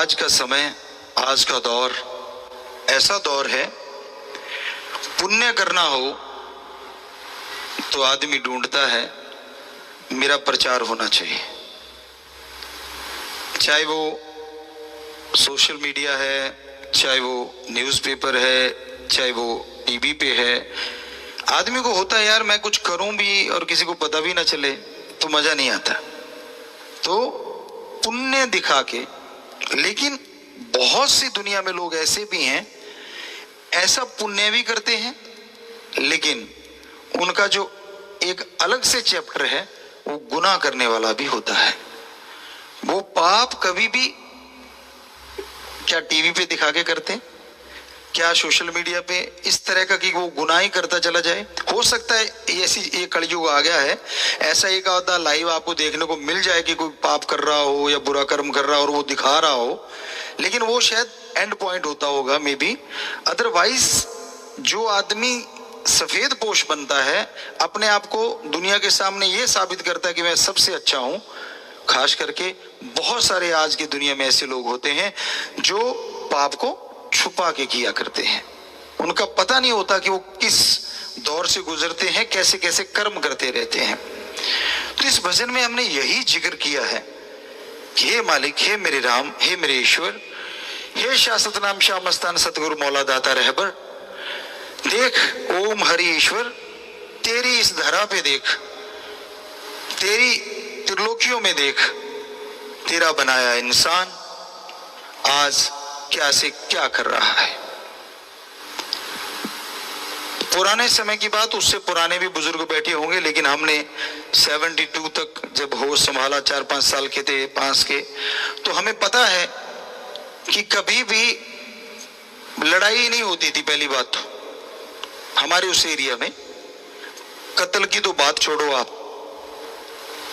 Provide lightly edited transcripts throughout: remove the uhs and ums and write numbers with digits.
आज का समय, आज का दौर ऐसा दौर है, पुण्य करना हो तो आदमी ढूंढता है मेरा प्रचार होना चाहिए। चाहे वो सोशल मीडिया है, चाहे वो न्यूज़पेपर है, चाहे वो टीवी पे है। आदमी को होता है यार मैं कुछ करूं भी और किसी को पता भी ना चले तो मजा नहीं आता, तो पुण्य दिखा के। लेकिन बहुत सी दुनिया में लोग ऐसे भी हैं, ऐसा पुण्य भी करते हैं लेकिन उनका जो एक अलग से चैप्टर है वो गुनाह करने वाला भी होता है। वो पाप कभी भी क्या टीवी पे दिखा के करते, क्या सोशल मीडिया पे इस तरह का कि वो गुनाह ही करता चला जाए। हो सकता है ऐसी ये कलयुग आ गया है, ऐसा एक आधा लाइव आपको देखने को मिल जाए कि कोई पाप कर रहा हो या बुरा कर्म कर रहा हो और वो दिखा रहा हो, लेकिन वो शायद एंड पॉइंट होता होगा मे बी। अदरवाइज जो आदमी सफेद पोश बनता है, अपने आप को दुनिया के सामने ये साबित करता है कि मैं सबसे अच्छा हूं, खास करके बहुत सारे आज की दुनिया में ऐसे लोग होते हैं जो पाप को छुपा के किया करते हैं। उनका पता नहीं होता कि वो किस दौर से गुजरते हैं, कैसे कैसे कर्म करते रहते हैं। तो इस भजन में हमने यही जिक्र किया है कि हे मालिक, हे मेरे राम, हे मेरे ईश्वर, हे शाश्वत नाम श्याम मस्तान सतगुरु मौला दाता रहबर, देख ओम हरि ईश्वर, तेरी इस धरा पे देख, तेरी त्रिलोकियों में देख, तेरा बनाया इंसान आज क्या से क्या कर रहा है। पुराने समय की बात, उससे पुराने भी बुजुर्ग बैठे होंगे, लेकिन हमने 72 तक जब होश संभाला, 4-5 साल के थे, 5 के, तो हमें पता है कि कभी भी लड़ाई नहीं होती थी। पहली बात तो हमारे उस एरिया में कत्ल की तो बात छोड़ो आप,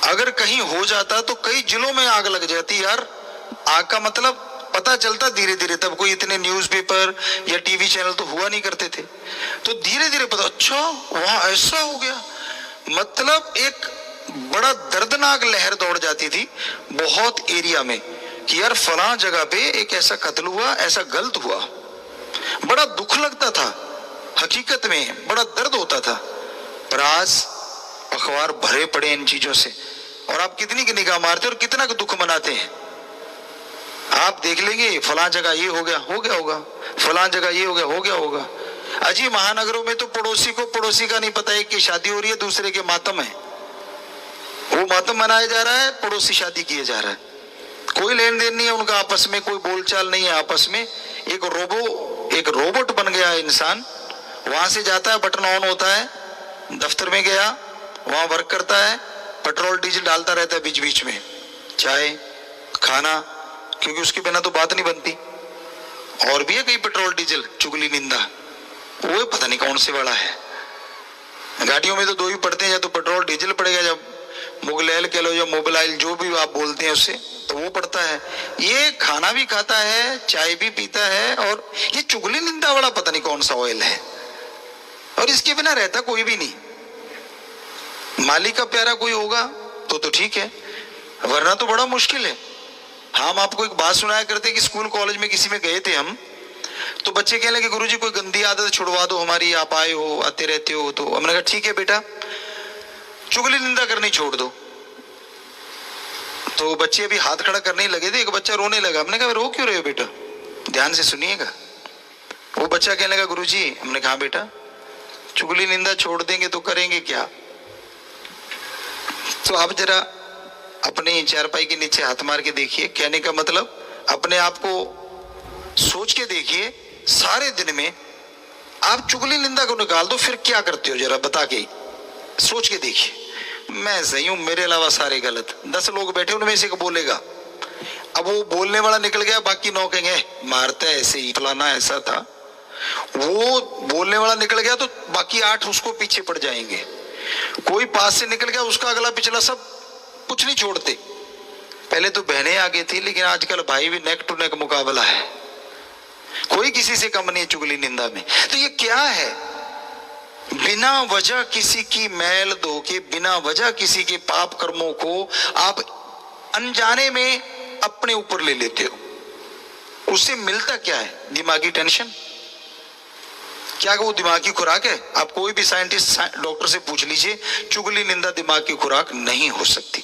अगर कहीं हो जाता तो कई जिलों में आग लग जाती यार। आग का मतलब पता चलता धीरे धीरे, तब कोई इतने न्यूज़पेपर या टीवी चैनल तो हुआ नहीं करते थे, तो धीरे धीरे पता, अच्छा वहां ऐसा हो गया। मतलब एक बड़ा दर्दनाक लहर दौड़ जाती थी बहुत एरिया में कि यार फलां जगह पे एक ऐसा कत्ल हुआ, ऐसा गलत हुआ। बड़ा दुख लगता था, हकीकत में बड़ा दर्द होता था। पर आज अखबार भरे पड़े इन चीजों से, और आप कितनी की निगाह मारते और कितना दुख मनाते हैं। आप देख लेंगे फलां जगह ये हो गया होगा, फलां जगह ये हो गया होगा। अजी महानगरों में तो पड़ोसी को पड़ोसी का नहीं पता है कि शादी हो रही है, दूसरे के मातम है, वो मातम मनाया जा रहा है, पड़ोसी शादी किए जा रहा है। कोई लेन देन नहीं है उनका आपस में, कोई बोलचाल नहीं है आपस में। एक रोबोट बन गया है इंसान। वहां से जाता है, बटन ऑन होता है, दफ्तर में गया, वहां वर्क करता है, पेट्रोल डीजल डालता रहता है बीच बीच में, चाय खाना, क्योंकि उसके बिना तो बात नहीं बनती। और भी है कई पेट्रोल डीजल चुगली निंदा, वो पता नहीं कौन से वाला है। गाड़ियों में तो दो ही पड़ते हैं, या तो पेट्रोल डीजल पड़ेगा, जब मुगलैल कह लो या मोबिलाइल जो भी आप बोलते हैं उससे, तो वो पड़ता है। ये खाना भी खाता है, चाय भी पीता है, और ये चुगली निंदा वाला पता नहीं कौन सा ऑयल है, और इसके बिना रहता कोई भी नहीं। मालिक का प्यारा कोई होगा तो ठीक है, वरना तो बड़ा मुश्किल है। हम आपको एक बात सुनाया करते कि स्कूल कॉलेज में किसी में गए थे हम, तो बच्चे कहने लगे गुरुजी कोई गंदी आदत छुड़वा दो हमारी, आप आए हो आते रहते हो। तो हमने कहा ठीक है बेटा, चुगली निंदा करनी छोड़ दो। तो बच्चे अभी हाथ खड़ा करने ही लगे थे, एक बच्चा रोने लगा। हमने कहा रो क्यों रहे हो बेटा, ध्यान से सुनिएगा। वो बच्चा कहने लगा गुरुजी, हमने कहा बेटा चुगली निंदा छोड़ देंगे तो करेंगे क्या। तो आप जरा अपने चारपाई के नीचे हाथ मार के देखिए, कहने का मतलब अपने आप को सोच के देखिए, सारे दिन में आप चुगली निंदा को निकाल दो, फिर क्या करते हो जरा बता के सोच के देखिए। मैं सही हूं, मेरे अलावा सारे गलत। 10 लोग बैठे, उनमें से एक बोलेगा, अब वो बोलने वाला निकल गया, बाकी 9 कहेंगे मारता है ऐसे ही, फलाना ऐसा था। वो बोलने वाला निकल गया तो बाकी 8 उसको पीछे पड़ जाएंगे। कोई पास से निकल गया, उसका अगला पिछला सब कुछ नहीं छोड़ते। पहले तो बहनें आगे थी, लेकिन आजकल भाई भी नेक टू नेक मुकाबला है, कोई किसी से कम नहीं चुगली निंदा में। तो ये क्या है, बिना वजह किसी की मैल धो के, बिना वजह किसी के पाप कर्मों को आप अनजाने में अपने ऊपर ले लेते हो। उससे मिलता क्या है? दिमागी टेंशन। क्या वो दिमाग की खुराक है? आप कोई भी साइंटिस्ट डॉक्टर से पूछ लीजिए, चुगली निंदा दिमाग की खुराक नहीं हो सकती।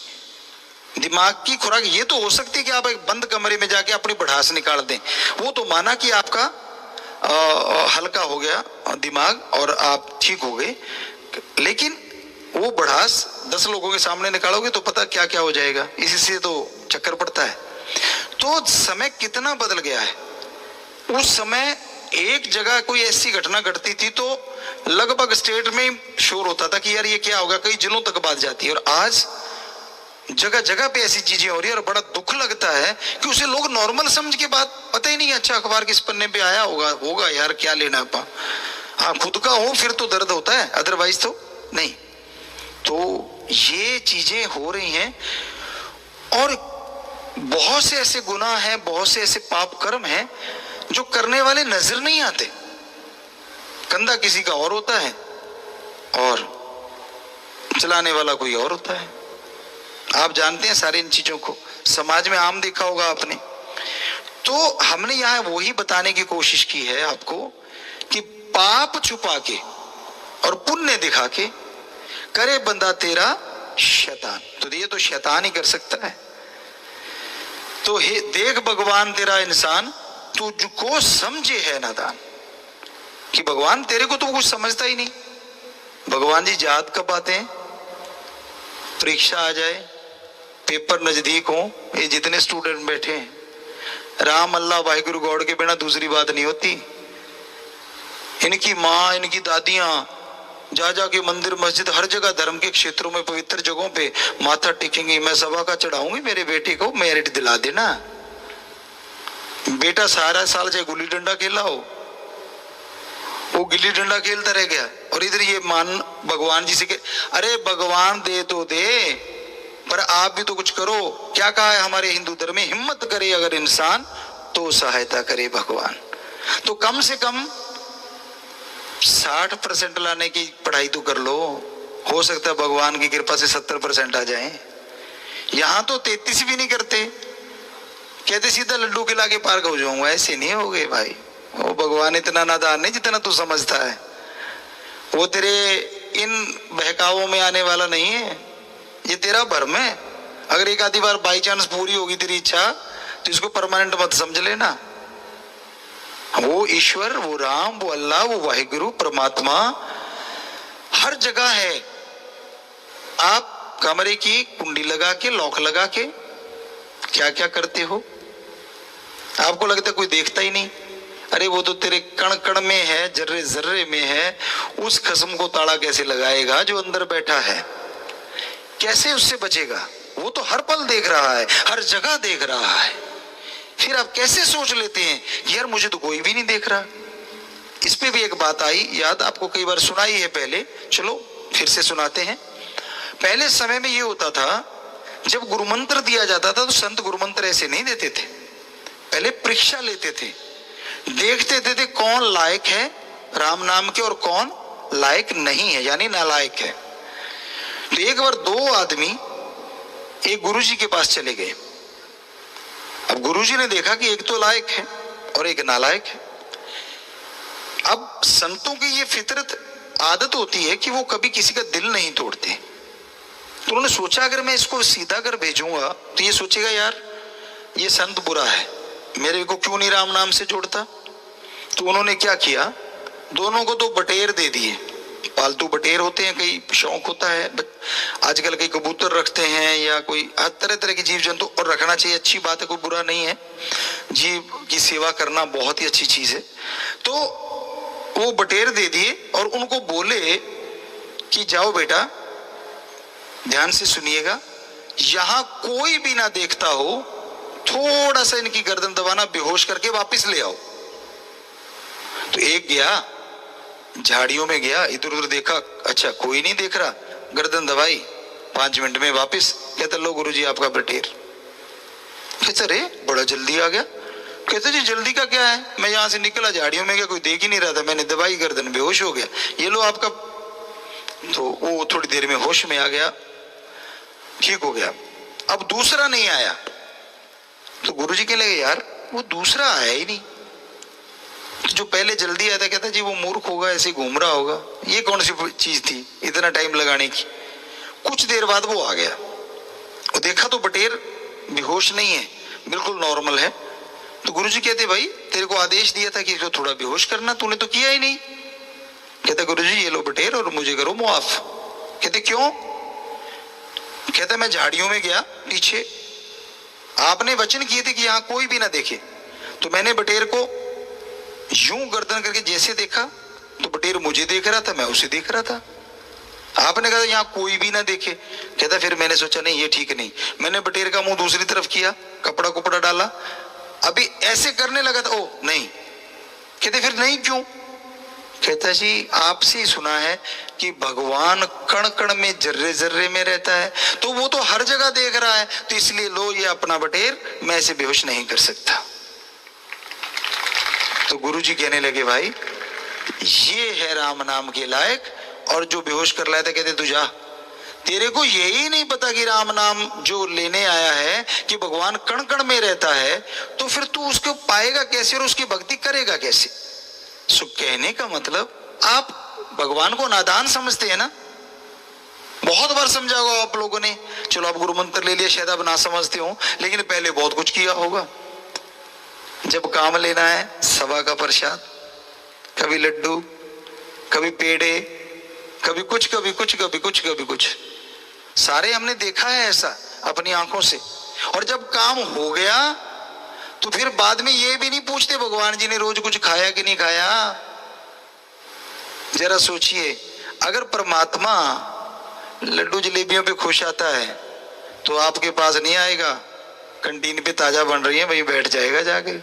दिमाग की खुराक ये तो हो सकती है कि आप एक बंद कमरे में जाके अपनी भड़ास निकाल दें, वो तो माना कि आपका हल्का हो गया दिमाग और आप ठीक हो गए, लेकिन वो भड़ास 10 लोगों के सामने निकालोगे तो पता क्या क्या हो जाएगा। इसी से तो चक्कर पड़ता है। तो समय कितना बदल गया है। उस समय एक जगह कोई ऐसी घटना घटती थी तो लगभग स्टेट में शोर होता था कि यार ये क्या होगा, कई जिलों तक बात जाती है। और आज जगह जगह पे ऐसी चीजें हो रही है और बड़ा दुख लगता है कि उसे लोग नॉर्मल समझ के बात पता ही नहीं। अच्छा अखबार किस पन्ने पे आया होगा यार, क्या लेना पा। हाँ खुद का हो फिर तो दर्द होता है, अदरवाइज तो नहीं। तो ये चीजें हो रही हैं और बहुत से ऐसे गुनाह हैं, बहुत से ऐसे पाप कर्म हैं जो करने वाले नजर नहीं आते। कंधा किसी का और होता है और चलाने वाला कोई और होता है। आप जानते हैं सारी इन चीजों को, समाज में आम देखा होगा आपने। तो हमने यहां वही बताने की कोशिश की है आपको कि पाप छुपा के और पुण्य दिखा के करे बंदा तेरा शैतान। तो ये तो शैतान ही कर सकता है। तो हे देख भगवान तेरा इंसान, तुझको समझे है नादान। कि भगवान तेरे को तो कुछ समझता ही नहीं। भगवान जी याद कब आते हैं? परीक्षा आ जाए, पेपर नजदीक हो, ये जितने स्टूडेंट बैठे हैं, राम अल्लाह वाहिगुरु गॉड के बिना दूसरी बात नहीं होती। इनकी माँ, इनकी दादियां जा जा के मंदिर मस्जिद हर जगह धर्म के क्षेत्रों में पवित्र जगहों पे माथा टेकेंगी। मैं सभा का चढ़ाऊंगी, मेरे बेटे को मेरिट दिला देना। बेटा सारा साल चाहे गुल्ली डंडा खेला हो, वो गिल्ली डंडा खेलता रह गया और इधर ये मान भगवान जी से के अरे भगवान दे तो दे, पर आप भी तो कुछ करो। क्या कहा है हमारे हिंदू धर्म में? हिम्मत करे अगर इंसान तो सहायता करे भगवान। तो कम से कम 60% लाने की पढ़ाई तो कर लो। हो सकता है भगवान की कृपा से 70% आ जाए। यहां तो 33 भी नहीं करते, कहते सीधा लड्डू खिला के पार हो जाऊंगा। ऐसे नहीं हो गए भाई। वो भगवान इतना नादान नहीं जितना तू समझता है। वो तेरे इन बहकावों में आने वाला नहीं है। ये तेरा भ्रम है। अगर एक आधी बार बाई चांस पूरी होगी तेरी इच्छा तो इसको परमानेंट मत समझ लेना। वो ईश्वर, वो राम, वो अल्लाह, वो वाहिगुरु परमात्मा हर जगह है। आप कमरे की कुंडी लगा के, लॉक लगा के क्या क्या करते हो? आपको लगता है कोई देखता ही नहीं। अरे वो तो तेरे कण कण में है, जर्रे जर्रे में है। उस खस्म को ताला कैसे लगाएगा जो अंदर बैठा है? कैसे उससे बचेगा? वो तो हर पल देख रहा है, हर जगह देख रहा है। फिर आप कैसे सोच लेते हैं यार मुझे तो कोई भी नहीं देख रहा? इस पे भी एक बात आई याद, आपको कई बार सुनाई है पहले, चलो फिर से सुनाते हैं। पहले समय में ये होता था, जब गुरुमंत्र दिया जाता था तो संत गुरुमंत्र ऐसे नहीं देते थे। पहले परीक्षा लेते थे, देखते थे कौन लायक है राम नाम के और कौन लायक नहीं है, यानी नालायक है। तो एक बार 2 आदमी एक गुरुजी के पास चले गए। अब गुरुजी ने देखा कि एक तो लायक है और एक नालायक है। अब संतों की ये फितरत आदत होती है कि वो कभी किसी का दिल नहीं तोड़ते। तो उन्होंने सोचा अगर मैं इसको सीधा कर भेजूंगा तो ये सोचेगा यार ये संत बुरा है, मेरे को क्यों नहीं राम नाम से जोड़ता। तो उन्होंने क्या किया, दोनों को तो बटेर दे दिए। पालतू बटेर होते हैं, कई शौक होता है आजकल, कई कबूतर रखते हैं या कोई तरह तरह के जीव जंतु, और रखना चाहिए, अच्छी बात है, कोई बुरा नहीं है। जीव की सेवा करना बहुत ही अच्छी चीज है। तो वो बटेर दे दिए और उनको बोले कि जाओ बेटा ध्यान से सुनिएगा, यहां कोई भी ना देखता हो, थोड़ा सा इनकी गर्दन दबाना, बेहोश करके वापस ले आओ। तो एक गया, झाड़ियों में गया, इधर उधर देखा, अच्छा कोई नहीं देख रहा, गर्दन दबाई, 5 मिनट में वापस। कहते लो गुरुजी आपका बटेर। कहते अरे बड़ा जल्दी आ गया। कहते जी जल्दी का क्या है, मैं यहां से निकला, झाड़ियों में गया, कोई देख ही नहीं रहा था, मैंने दबाई, गर्दन बेहोश हो गया, ये लो आपका। तो वो थोड़ी देर में होश में आ गया, ठीक हो गया। अब दूसरा नहीं आया। तो गुरुजी कहने लगे यार वो दूसरा आया ही नहीं। जो पहले जल्दी आया था कहता जी वो मूर्ख होगा, ऐसे घूम रहा होगा। ये कौन सी चीज थी इतना टाइम लगाने की। कुछ देर बाद वो आ गया, वो देखा तो बटेर बेहोश नहीं है, बिल्कुल नॉर्मल है। तो गुरुजी कहते भाई तेरे को आदेश दिया था कि इसको थोड़ा बेहोश करना, तूने तो किया ही नहीं। कहता गुरुजी ये लो बटेर और मुझे करो मुआफ। कहते क्यों? कहता मैं झाड़ियों में गया पीछे, आपने वचन किए थे कि यहां कोई भी ना देखे, तो मैंने बटेर को यूं गर्दन करके जैसे देखा तो बटेर मुझे देख रहा था, मैं उसे देख रहा था। आपने कहा यहां कोई भी ना देखे। कहता फिर मैंने सोचा नहीं ये ठीक नहीं, मैंने बटेर का मुंह दूसरी तरफ किया, कपड़ा कुपड़ा डाला, अभी ऐसे करने लगा था, ओ नहीं। कहते फिर नहीं क्यों? कहता जी आपसे सुना है कि भगवान कण कण में जर्रे जर्रे में रहता है, तो वो तो हर जगह देख रहा है, तो इसलिए लो ये अपना बटेर, मैं ऐसे बेहोश नहीं कर सकता। तो गुरुजी कहने लगे भाई ये है राम नाम के लायक, और जो बेहोश कर लाया था कहते तू जा, तेरे को यही नहीं पता कि राम नाम जो लेने आया है कि भगवान कण कण में रहता है, तो फिर तू उसको पाएगा कैसे और उसकी भक्ति करेगा कैसे। सो कहने का मतलब आप भगवान को नादान समझते हैं ना। बहुत बार समझा होगा आप लोगों ने, चलो आप गुरु मंत्र ले लिया, शायद आप ना समझते हो, लेकिन पहले बहुत कुछ किया होगा। जब काम लेना है सभा का प्रसाद, कभी लड्डू, कभी पेड़े, कभी कुछ कभी कुछ कभी कुछ कभी कुछ, सारे हमने देखा है ऐसा अपनी आंखों से। और जब काम हो गया तो फिर बाद में ये भी नहीं पूछते भगवान जी ने रोज कुछ खाया कि नहीं खाया। जरा सोचिए, अगर परमात्मा लड्डू जलेबियों पे खुश आता है तो आपके पास नहीं आएगा, कैंटीन पे ताजा बन रही है वहीं बैठ जाएगा जाके।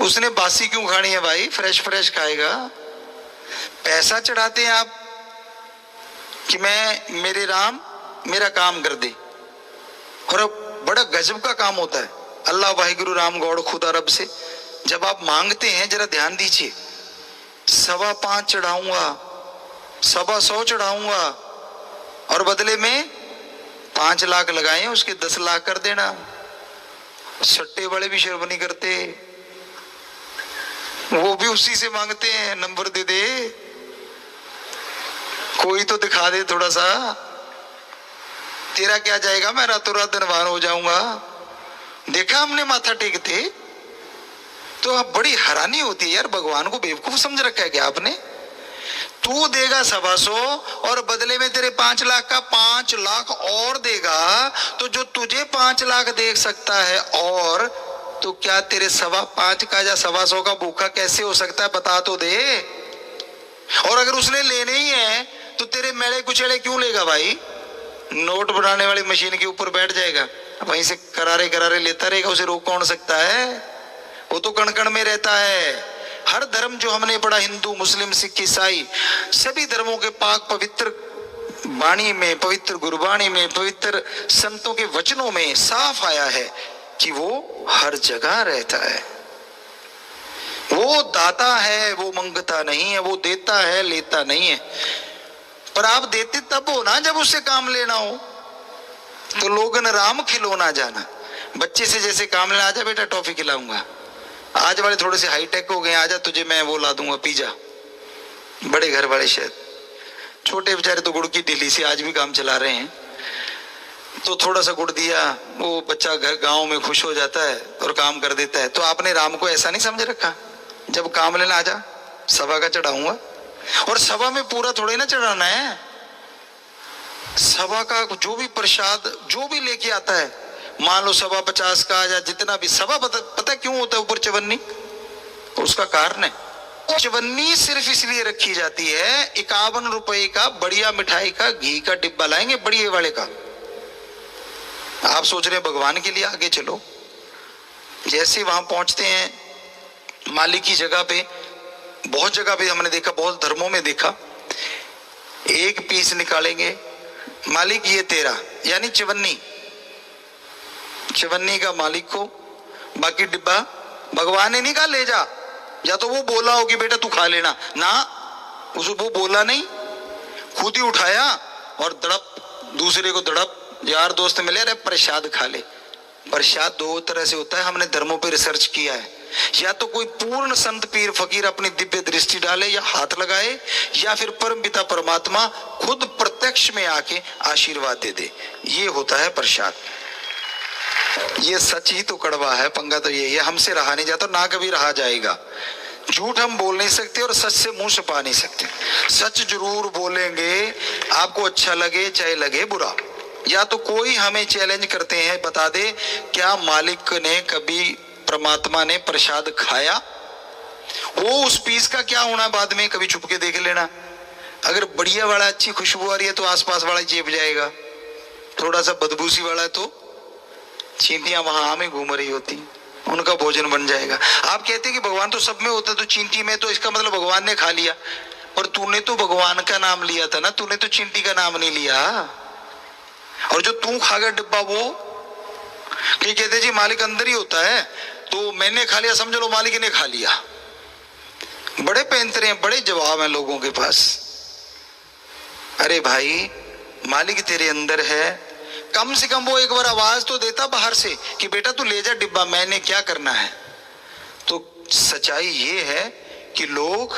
उसने बासी क्यों खानी है भाई, फ्रेश फ्रेश खाएगा। पैसा चढ़ाते हैं आप कि मैं मेरे राम मेरा काम कर दे, और अब बड़ा गजब का काम होता है। अल्लाह वाहिगुरु राम गौड़ खुदा रब से जब आप मांगते हैं, जरा ध्यान दीजिए, 5.25 चढ़ाऊंगा, 125 चढ़ाऊंगा, और बदले में 5 लाख लगाए उसके 10 लाख कर देना। सट्टे वाले भी शर्म नहीं करते, वो भी उसी से मांगते हैं नंबर दे दे, कोई तो दिखा दे थोड़ा सा, तेरा क्या जाएगा, मैं रातों रात धनवान हो जाऊंगा। देखा हमने माथा टेकते, तो अब बड़ी हैरानी होती है यार, भगवान को बेवकूफ समझ रखा है क्या आपने। तू देगा 125 और बदले में तेरे 5 लाख का 5 लाख और देगा, तो जो तुझे 5 लाख दे सकता है और, तो क्या तेरे 5.25 का या 125 का भूखा कैसे हो सकता है, बता तो दे। और अगर उसने लेने ही है तो तेरे मेले कुचेले क्यों लेगा भाई। नोट बनाने वाली मशीन के ऊपर बैठ जाएगा, वहीं से करारे करारे लेता रहेगा, उसे रोक कौन सकता है। वो तो कण कण में रहता है। हर धर्म जो हमने पढ़ा, हिंदू मुस्लिम सिख ईसाई, सभी धर्मों के पाक पवित्र वाणी में, पवित्र गुरबाणी में, पवित्र संतों के वचनों में साफ आया है कि वो हर जगह रहता है। वो दाता है, वो मंगता नहीं है, वो देता है, लेता नहीं है। पर आप देते तब हो ना जब उससे काम लेना हो। तो लोगन राम खिलौना जाना, बच्चे से जैसे काम लेना, आजा बेटा टॉफी खिलाऊंगा, आज वाले थोड़े से हाईटेक हो गए, आजा तुझे मैं वो ला दूंगा पिज्जा। बड़े घर वाले शायद, छोटे बेचारे तो गुड़ की ढीली से आज भी काम चला रहे हैं, तो थोड़ा सा गुड़ दिया, वो बच्चा घर गांव में खुश हो जाता है और काम कर देता है। तो आपने राम को ऐसा नहीं समझ रखा, जब काम लेना आजा सभा का चढ़ाऊंगा। और सभा में पूरा थोड़े ना चढ़ाना है, सभा का जो भी प्रसाद जो भी लेके आता है, मान लो 50 का या जितना भी, सभा पता क्यों होता है ऊपर चवन्नी, उसका कारण है। चवन्नी सिर्फ इसलिए रखी जाती है, 51 रुपए का बढ़िया मिठाई का घी का डिब्बा लाएंगे बढ़िया वाले का। आप सोच रहे हैं भगवान के लिए, आगे चलो। जैसे वहां पहुंचते हैं मालिक की जगह पे, बहुत जगह पे हमने देखा, बहुत धर्मों में देखा, एक पीस निकालेंगे, मालिक ये तेरा, यानी चवन्नी, चवन्नी का मालिक को, बाकी डिब्बा भगवान ने नहीं कहा ले जा, या तो वो बोला हो कि बेटा तू खा लेना ना, उसको वो बोला नहीं, खुद ही उठाया और दड़प, दूसरे को दड़प, यार दोस्त मिले, अरे प्रसाद खा ले, प्रसाद दो तरह से होता है, हमने धर्मों पे रिसर्च किया है। या तो कोई पूर्ण संत पीर फकीर अपनी दिव्य दृष्टि डाले या हाथ लगाए, या फिर परम पिता परमात्मा खुद प्रत्यक्ष में आके आशीर्वाद दे दे, ये होता है प्रसाद। ये सच ही तो कड़वा है, पंगा तो ये हमसे रहा नहीं जाता, ना कभी रहा जाएगा। झूठ हम बोल नहीं सकते और सच से मुंह छुपा नहीं सकते। सच जरूर बोलेंगे, आपको अच्छा लगे चाहे लगे बुरा। या तो कोई हमें चैलेंज करते हैं, बता दे क्या मालिक ने कभी, परमात्मा ने प्रसाद खाया? वो उस पीस का क्या होना बाद में कभी छुप के देख लेना। अगर बढ़िया वाला अच्छी खुशबू आ रही है तो आसपास वाला चेप जाएगा, थोड़ा सा बदबूसी वाला है तो चींटियां वहां में घूम रही होती, उनका भोजन बन जाएगा। आप कहते हैं कि भगवान तो सब में होता है, तो चींटी में, तो इसका मतलब भगवान ने खा लिया। पर तूने तो भगवान का नाम लिया था ना, तूने तो चींटी का नाम नहीं लिया। और जो तू खा गया डिब्बा, वो कहीं कहते जी मालिक अंदर ही होता है, तो मैंने खा लिया, समझ लो मालिक ने खा लिया। बड़े पैंतरे हैं, बड़े जवाब हैं लोगों के पास। अरे भाई, मालिक तेरे अंदर है, कम से कम वो एक बार आवाज तो देता बाहर से कि बेटा तू ले जा डिब्बा, मैंने क्या करना है। तो सच्चाई ये है कि लोग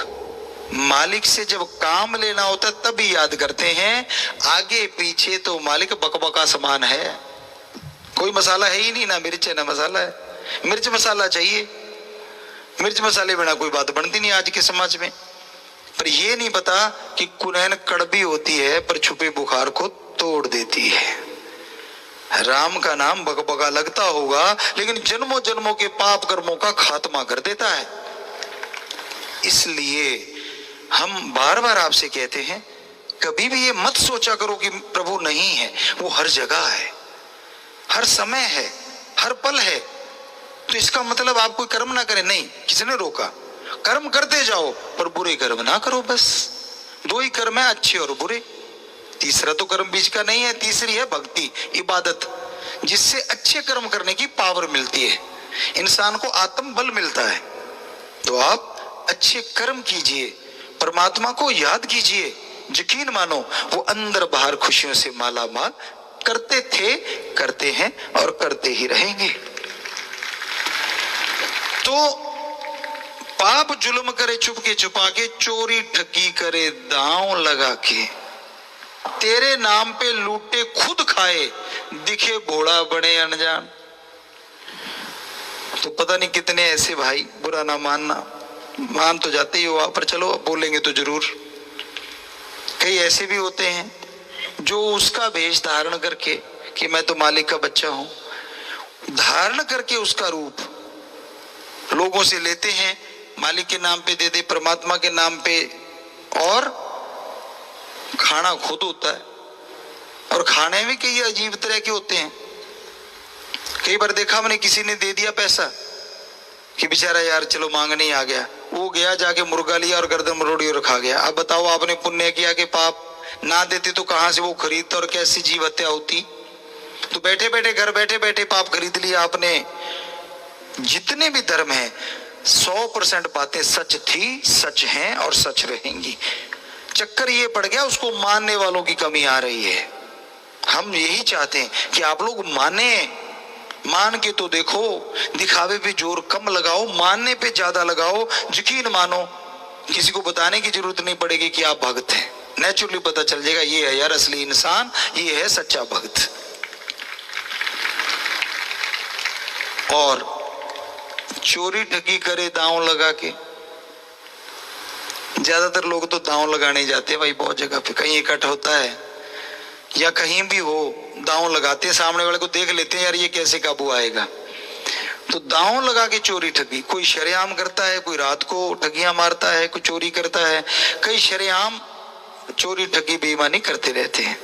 मालिक से जब काम लेना होता है तभी याद करते हैं, आगे पीछे तो मालिक बकबका समान है। कोई मसाला है ही नहीं, ना मिर्च है ना मसाला है। मिर्च मसाला चाहिए, मिर्च मसाले बिना कोई बात बनती नहीं आज के समाज में। पर ये नहीं पता कि कुनैन कड़वी होती है पर छुपे बुखार को तोड़ देती है। राम का नाम बकबका लगता होगा, लेकिन जन्मों जन्मों के पाप कर्मों का खात्मा कर देता है। इसलिए हम बार बार आपसे कहते हैं, कभी भी ये मत सोचा करो कि प्रभु नहीं है। वो हर जगह है, हर समय है, हर पल है। तो इसका मतलब आप कोई कर्म ना करें, नहीं, किसने रोका? कर्म करते जाओ पर बुरे कर्म ना करो। बस दो ही कर्म है, अच्छे और बुरे। तीसरा तो कर्म बीच का नहीं है। तीसरी है भक्ति, इबादत, जिससे अच्छे कर्म करने की पावर मिलती है, इंसान को आत्म बल मिलता है। तो आप अच्छे कर्म कीजिए, परमात्मा को याद कीजिए, यकीन मानो वो अंदर बाहर खुशियों से माला माल करते थे, करते हैं और करते ही रहेंगे। तो पाप जुल्म करे चुपके छुपा के, चोरी ठगी करे दांव लगा के, तेरे नाम पे लूटे खुद खाए, दिखे भोला बने अनजान। तो पता नहीं कितने ऐसे भाई, बुरा ना मानना, मान तो जाते ही हो आप, पर चलो अब बोलेंगे तो जरूर। कई ऐसे भी होते हैं जो उसका वेश धारण करके कि मैं तो मालिक का बच्चा हूं, धारण करके उसका रूप लोगों से लेते हैं, मालिक के नाम पे दे दे, परमात्मा के नाम पे, और खाना खुद होता है। और खाने में कई अजीब तरह के होते हैं। कई बार देखा मैंने, किसी ने दे दिया पैसा कि बेचारा यार चलो मांगने ही आ गया, वो गया जाके मुर्गा लिया और गर्दन मरोड़ी और खा गया। अब बताओ आपने पुण्य किया कि पाप? ना देते तो कहां से वो खरीदता और कैसी जीव हत्या होती। तो बैठे बैठे, घर बैठे बैठे पाप खरीद लिया आपने। जितने भी धर्म हैं 100% बातें सच थी, सच हैं और सच रहेंगी। चक्कर ये पड़ गया उसको मानने वालों की कमी आ रही है। हम यही चाहते हैं कि आप लोग माने, मान के तो देखो, दिखावे पे जोर कम लगाओ, मानने पे ज्यादा लगाओ। यकीन मानो किसी को बताने की जरूरत नहीं पड़ेगी कि आप भक्त हैं, नेचुरली पता चल जाएगा ये है यार असली इंसान, ये है सच्चा भक्त। और चोरी ठगी करे दांव लगा के, ज्यादातर लोग तो दांव लगाने जाते हैं भाई, बहुत जगह पे कहीं इकट्ठा होता है या कहीं भी हो, दांव लगाते हैं, सामने वाले को देख लेते हैं यार ये कैसे काबू आएगा, तो दांव लगा के चोरी ठगी। कोई शरेआम करता है, कोई रात को ठगियां मारता है, कोई चोरी करता है, कई शरेआम चोरी ठगी बेईमानी करते रहते हैं।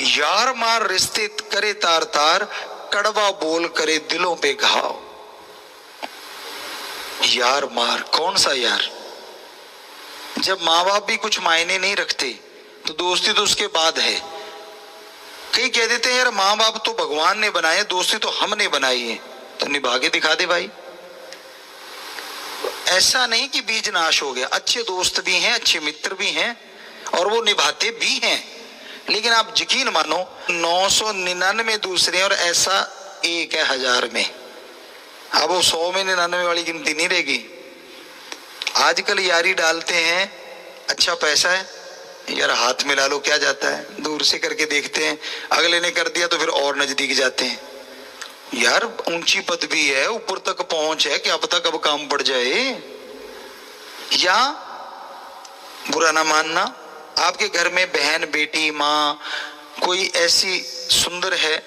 यार मार रिश्ते करे तार तार, कड़वा बोल करे दिलों पे घाव। यार मार, कौन सा यार? जब माँ बाप भी कुछ मायने नहीं रखते तो दोस्ती तो उसके बाद है। कई कह देते हैं यार माँ बाप तो भगवान ने बनाए, दोस्ती तो हमने बनाई है, तो निभा के दिखा दे भाई। ऐसा नहीं कि बीज नाश हो गया, अच्छे दोस्त भी हैं, अच्छे मित्र भी हैं और वो निभाते भी हैं। लेकिन आप यकीन मानो 999 दूसरे और ऐसा एक है 1000 में। अब वो 100 में 99 वाली गिनती नहीं रहेगी। आजकल यारी डालते हैं, अच्छा पैसा है यार हाथ मिला लो, क्या जाता है, दूर से करके देखते हैं, अगले ने कर दिया तो फिर और नजदीक जाते हैं। यार ऊंची पदवी है, ऊपर तक पहुंच है, क्या पता कब काम पड़ जाए। या बुरा ना मानना, आपके घर में बहन बेटी माँ कोई ऐसी सुंदर है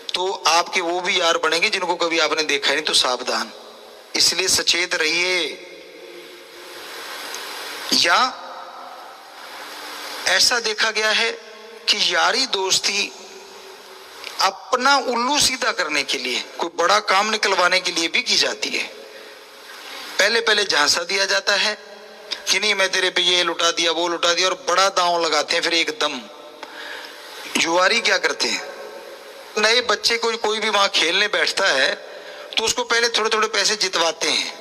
तो आपके वो भी यार बनेंगे जिनको कभी आपने देखा नहीं, तो सावधान, इसलिए सचेत रहिए। या ऐसा देखा गया है कि यारी दोस्ती अपना उल्लू सीधा करने के लिए, कोई बड़ा काम निकलवाने के लिए भी की जाती है। पहले पहले झांसा दिया जाता है कि नहीं मैं तेरे पे ये लुटा दिया वो लुटा दिया, और बड़ा दांव लगाते हैं। फिर एकदम जुआरी क्या करते हैं, नए बच्चे को कोई भी वहां खेलने बैठता है तो उसको पहले थोड़े थोड़े पैसे जितवाते हैं।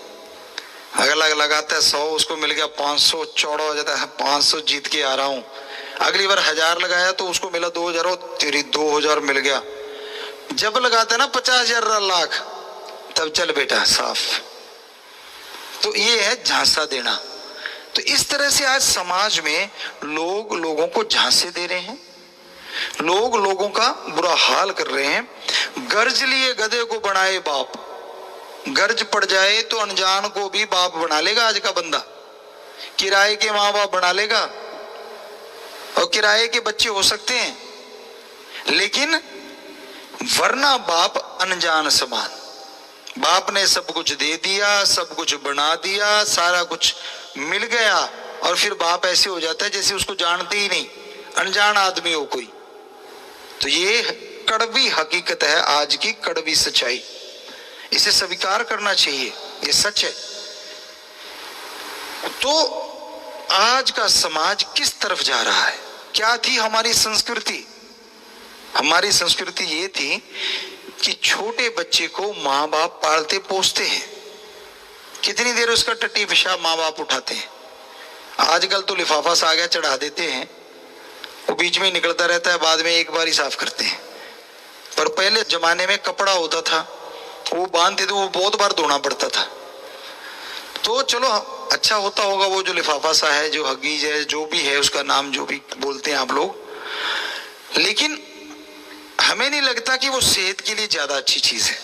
अगला लगाता है 100, उसको मिल गया 500, चौड़ा हो जाता है 500 जीत के आ रहा हूं। अगली बार 1000 लगाया तो उसको मिला 2000, तेरी 2000 मिल गया। जब लगाता है ना 50,000 लाख, तब चल बेटा साफ। तो ये है झांसा देना। तो इस तरह से आज समाज में लोग लोगों को झांसे दे रहे हैं, लोग लोगों का बुरा हाल कर रहे हैं। गर्ज लिए गधे को बनाए बाप, गर्ज पड़ जाए तो अनजान को भी बाप बना लेगा आज का बंदा, किराए के माँ बाप बना लेगा, और किराए के बच्चे हो सकते हैं, लेकिन वरना बाप अनजान समान। बाप ने सब कुछ दे दिया, सब कुछ बना दिया, सारा कुछ मिल गया, और फिर बाप ऐसे हो जाता है जैसे उसको जानते ही नहीं, अनजान आदमी हो कोई। तो ये कड़वी हकीकत है, आज की कड़वी सच्चाई, इसे स्वीकार करना चाहिए, ये सच है। तो आज का समाज किस तरफ जा रहा है? क्या थी हमारी संस्कृति? हमारी संस्कृति ये थी कि छोटे बच्चे को माँ बाप पालते पोसते हैं, कितनी देर उसका टट्टी पेशाब माँ बाप उठाते हैं। आजकल तो लिफाफा सा आ गया, चढ़ा देते हैं, वो बीच में निकलता रहता है, बाद में एक बार ही साफ करते हैं। पर पहले जमाने में कपड़ा होता था, वो बांधते थे, वो बहुत बार धोना पड़ता था। तो चलो अच्छा होता होगा वो जो लिफाफा सा है, जो हगीज है, जो भी है उसका नाम जो भी बोलते हैं आप लोग, लेकिन हमें नहीं लगता कि वो सेहत के लिए ज्यादा अच्छी चीज है।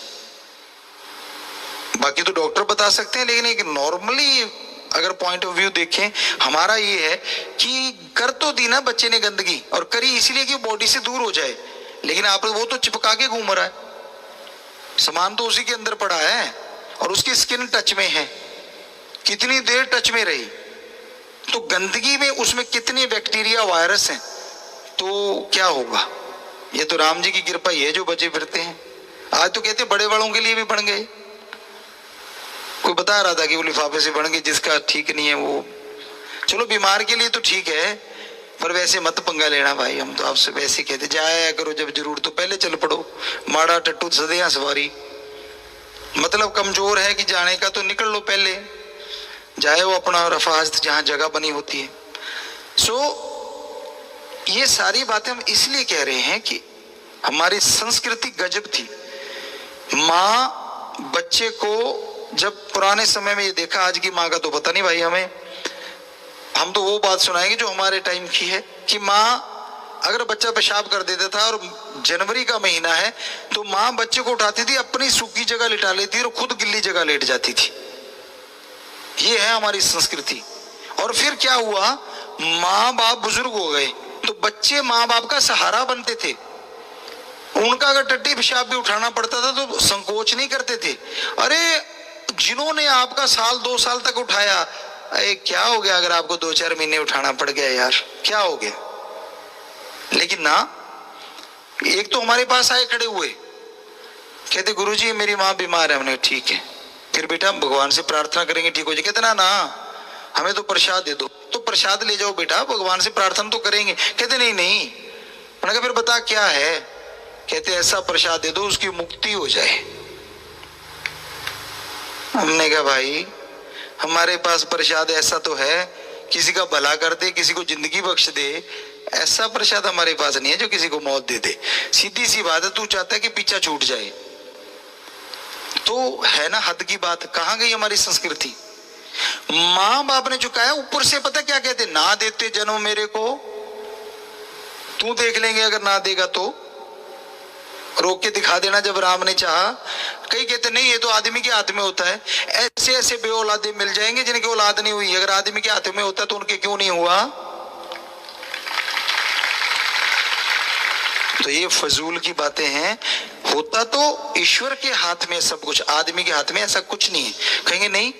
बाकी तो डॉक्टर बता सकते हैं, लेकिन एक नॉर्मली अगर पॉइंट ऑफ व्यू देखें हमारा ये है कि कर तो दी ना बच्चे ने गंदगी, और करी इसलिए कि बॉडी से दूर हो जाए, लेकिन आप वो तो चिपका के घूम रहा है, सामान तो उसी के अंदर पड़ा है और उसकी स्किन टच में है, कितनी देर टच में रही, तो गंदगी में उसमें कितने बैक्टीरिया वायरस हैं, तो क्या होगा? ये तो राम जी की कृपा ही है जो बचे फिरते हैं। आज तो कहते बड़े बड़ों के लिए भी बन गए, कोई बता रहा था कि वो लिफाफे से बन गए, जिसका ठीक नहीं है वो, चलो बीमार के लिए तो ठीक है, पर वैसे मत पंगा लेना भाई। हम तो आपसे वैसे कहते जाया करो, जब जरूरत तो पहले चल पड़ो, माड़ा टट्टू सदिया सवारी, मतलब कमजोर है कि जाने का तो निकल लो पहले, जाए वो अपना रफाजत जहां जगह बनी होती है। सो ये सारी बातें हम इसलिए कह रहे हैं कि हमारी संस्कृति गजब थी। माँ बच्चे को, जब पुराने समय में ये देखा, आज की माँ का तो पता नहीं भाई हमें, हम तो वो बात सुनाएंगे जो हमारे टाइम की है कि माँ अगर बच्चा पेशाब कर देता था और जनवरी का महीना है तो माँ बच्चे को उठाती थी, अपनी सूखी जगह लिटा लेती थी और खुद गिल्ली जगह लेट जाती थी। ये है हमारी संस्कृति। और फिर क्या हुआ, माँ बाप बुजुर्ग हो गए तो बच्चे माँ बाप का सहारा बनते थे। उनका अगर टट्टी पेशाब भी उठाना पड़ता था तो संकोच नहीं करते थे। अरे जिन्होंने आपका साल 2 साल तक उठाया, अरे क्या हो गया अगर आपको 2-4 महीने उठाना पड़ गया यार, क्या हो गया? लेकिन ना, एक तो हमारे पास आए खड़े हुए, कहते गुरुजी मेरी माँ बीमार है। हमने ठीक है, फिर बेटा भगवान से प्रार्थना करेंगे ठीक हो जाए। कहते ना हमें तो प्रसाद दे दो। तो प्रसाद ले जाओ बेटा, भगवान से प्रार्थना तो करेंगे। कहते नहीं। मैंने कहा फिर बता क्या है? कहते ऐसा प्रसाद दे दो उसकी मुक्ति हो जाए। हमने कहा भाई हमारे पास प्रसाद ऐसा तो है, किसी का भला कर दे, किसी को जिंदगी बख्श दे, ऐसा प्रसाद हमारे पास नहीं है जो किसी को मौत दे दे। सीधी सी बात है, तू चाहता है कि पीछा छूट जाए, तो है ना हद की बात, कहां गई हमारी संस्कृति। मां बाप ने जो कहा है ऊपर से पता क्या कहते, ना देते जन्म मेरे को, तू देख लेंगे अगर ना देगा तो, रोक के दिखा देना जब राम ने चाहा। कई कहते नहीं ये तो आदमी के हाथ में होता है। ऐसे ऐसे बेऔलादे मिल जाएंगे जिनकी औलाद नहीं हुई, अगर आदमी के हाथ में होता तो उनके क्यों नहीं हुआ। तो ये फजूल की बातें हैं। होता तो ईश्वर के हाथ में सब कुछ, आदमी के हाथ में ऐसा कुछ नहीं है। कहेंगे नहीं